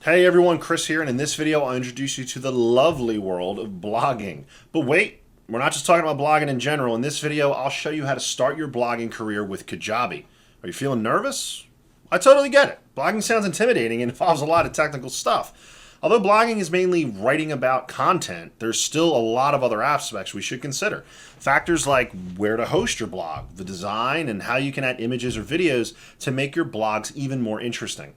Hey everyone, Chris here, and in this video I'll introduce you to the lovely world of blogging. But wait, we're not just talking about blogging in general. In this video I'll show you how to start your blogging career with Kajabi. Are you feeling nervous? I totally get it. Blogging sounds intimidating and involves a lot of technical stuff. Although blogging is mainly writing about content, there's still a lot of other aspects we should consider. Factors like where to host your blog, the design, and how you can add images or videos to make your blogs even more interesting.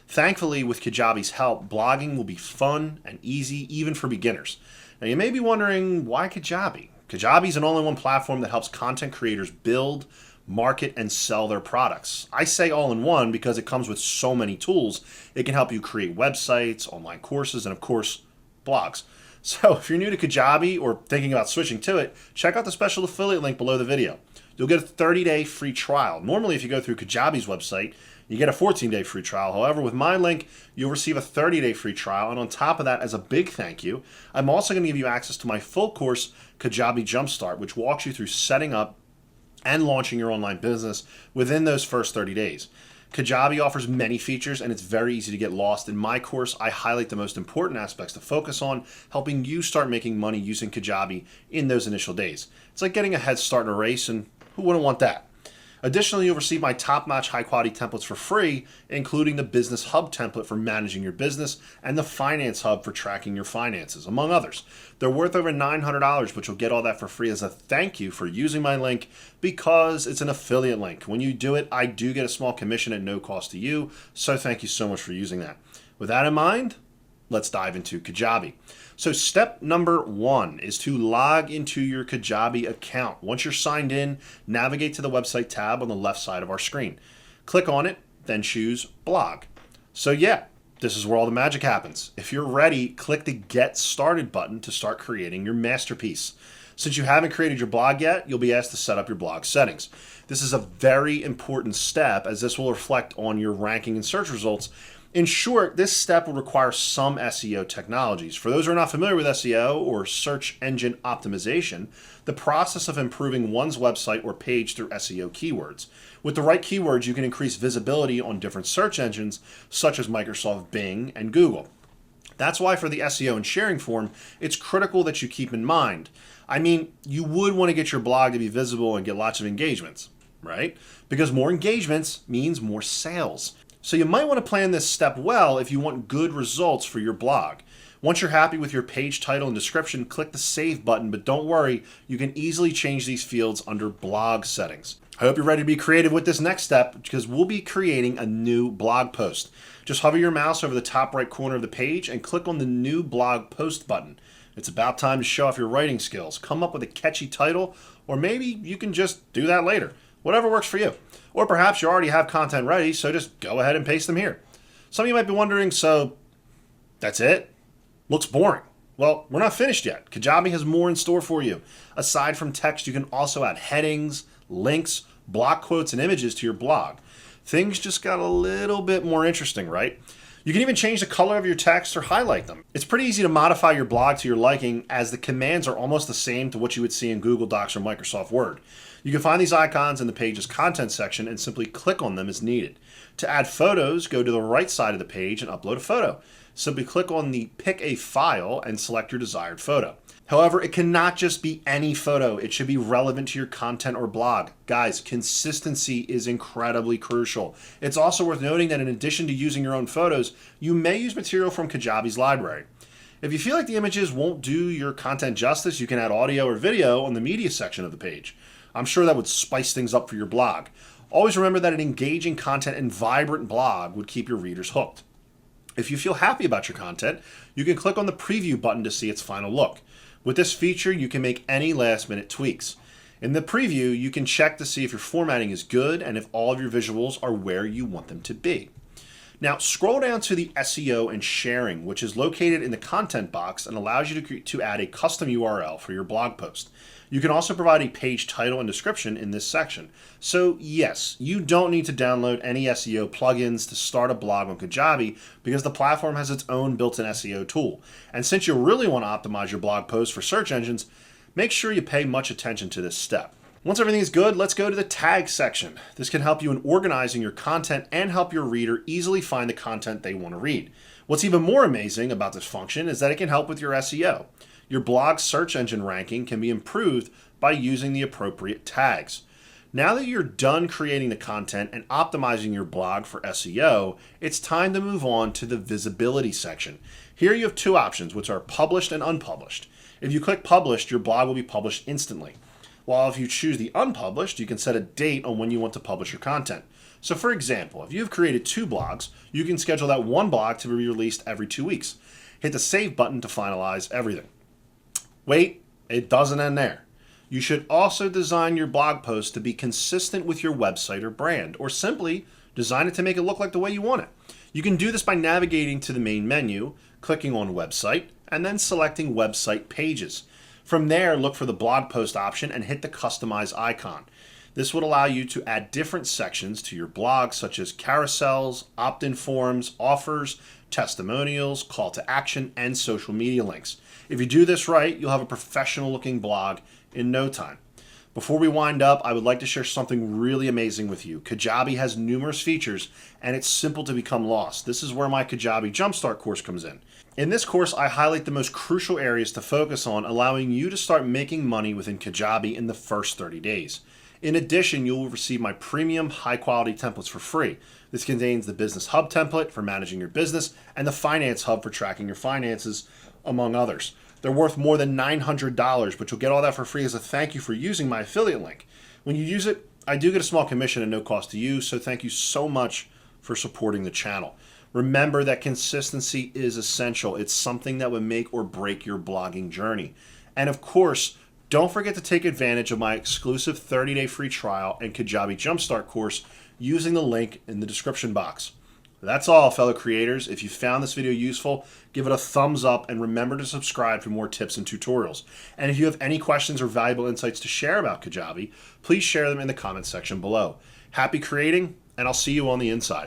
Thankfully, with Kajabi's help, blogging will be fun and easy, even for beginners. Now, you may be wondering, why Kajabi? Kajabi is an all-in-one platform that helps content creators build, market, and sell their products. I say all-in-one because it comes with so many tools. It can help you create websites, online courses, and of course, blogs. So if you're new to Kajabi or thinking about switching to it, check out the special affiliate link below the video. You'll get a 30-day free trial. Normally, if you go through Kajabi's website, you get a 14-day free trial. However, with my link, you'll receive a 30-day free trial. And on top of that, as a big thank you, I'm also going to give you access to my full course, Kajabi Jumpstart, which walks you through setting up and launching your online business within those first 30 days. Kajabi offers many features and it's very easy to get lost. In my course, I highlight the most important aspects to focus on, helping you start making money using Kajabi in those initial days. It's like getting a head start in a race, and who wouldn't want that? Additionally, you'll receive my top-notch high-quality templates for free, including the Business Hub template for managing your business and the Finance Hub for tracking your finances, among others. They're worth over $900, but you'll get all that for free as a thank you for using my link because it's an affiliate link. When you do it, I do get a small commission at no cost to you, so thank you so much for using that. With that in mind, let's dive into Kajabi. So step number 1 is to log into your Kajabi account. Once you're signed in, navigate to the website tab on the left side of our screen. Click on it, then choose blog. So yeah, this is where all the magic happens. If you're ready, click the Get Started button to start creating your masterpiece. Since you haven't created your blog yet, you'll be asked to set up your blog settings. This is a very important step as this will reflect on your ranking and search results. In short, this step will require some SEO technologies. For those who are not familiar with SEO or search engine optimization, the process of improving one's website or page through SEO keywords. With the right keywords, you can increase visibility on different search engines such as Microsoft Bing and Google. That's why for the SEO and sharing form, it's critical that you keep in mind. I mean, you would want to get your blog to be visible and get lots of engagements, right? Because more engagements means more sales. So you might want to plan this step well if you want good results for your blog. Once you're happy with your page title and description, click the Save button, but don't worry, you can easily change these fields under blog settings. I hope you're ready to be creative with this next step because we'll be creating a new blog post. Just hover your mouse over the top right corner of the page and click on the New Blog Post button. It's about time to show off your writing skills. Come up with a catchy title, or maybe you can just do that later. Whatever works for you. Or perhaps you already have content ready, so just go ahead and paste them here. Some of you might be wondering, so that's it? Looks boring. Well, we're not finished yet. Kajabi has more in store for you. Aside from text, you can also add headings, links, block quotes, and images to your blog. Things just got a little bit more interesting, right? You can even change the color of your text or highlight them. It's pretty easy to modify your blog to your liking as the commands are almost the same to what you would see in Google Docs or Microsoft Word. You can find these icons in the page's content section and simply click on them as needed. To add photos, go to the right side of the page and upload a photo. Simply click on the Pick a File and select your desired photo. However, it cannot just be any photo. It should be relevant to your content or blog. Guys, consistency is incredibly crucial. It's also worth noting that in addition to using your own photos, you may use material from Kajabi's library. If you feel like the images won't do your content justice, you can add audio or video on the media section of the page. I'm sure that would spice things up for your blog. Always remember that an engaging content and vibrant blog would keep your readers hooked. If you feel happy about your content, you can click on the preview button to see its final look. With this feature, you can make any last-minute tweaks. In the preview, you can check to see if your formatting is good and if all of your visuals are where you want them to be. Now, scroll down to the SEO and sharing, which is located in the content box and allows you to add a custom URL for your blog post. You can also provide a page title and description in this section. So yes, you don't need to download any SEO plugins to start a blog on Kajabi because the platform has its own built-in SEO tool. And since you really want to optimize your blog post for search engines, make sure you pay much attention to this step. Once everything is good, let's go to the tag section. This can help you in organizing your content and help your reader easily find the content they want to read. What's even more amazing about this function is that it can help with your SEO. Your blog's search engine ranking can be improved by using the appropriate tags. Now that you're done creating the content and optimizing your blog for SEO, it's time to move on to the visibility section. Here you have two options, which are published and unpublished. If you click published, your blog will be published instantly. While if you choose the unpublished, you can set a date on when you want to publish your content. So for example, if you've created 2 blogs, you can schedule that one blog to be released every 2 weeks. Hit the save button to finalize everything. Wait, it doesn't end there. You should also design your blog post to be consistent with your website or brand, or simply design it to make it look like the way you want it. You can do this by navigating to the main menu, clicking on website, and then selecting website pages. From there, look for the blog post option and hit the customize icon. This would allow you to add different sections to your blog, such as carousels, opt-in forms, offers, testimonials, call to action, and social media links. If you do this right, you'll have a professional looking blog in no time. Before we wind up, I would like to share something really amazing with you. Kajabi has numerous features, and it's simple to become lost. This is where my Kajabi Jumpstart course comes in. In this course, I highlight the most crucial areas to focus on, allowing you to start making money within Kajabi in the first 30 days. In addition, you will receive my premium high-quality templates for free. This contains the Business Hub template for managing your business and the Finance Hub for tracking your finances, among others. They're worth more than $900, but you'll get all that for free as a thank you for using my affiliate link. When you use it, I do get a small commission at no cost to you, so thank you so much for supporting the channel. Remember that consistency is essential. It's something that would make or break your blogging journey. And of course, don't forget to take advantage of my exclusive 30-day free trial and Kajabi Jumpstart course using the link in the description box. That's all, fellow creators. If you found this video useful, give it a thumbs up and remember to subscribe for more tips and tutorials. And if you have any questions or valuable insights to share about Kajabi, please share them in the comments section below. Happy creating, and I'll see you on the inside.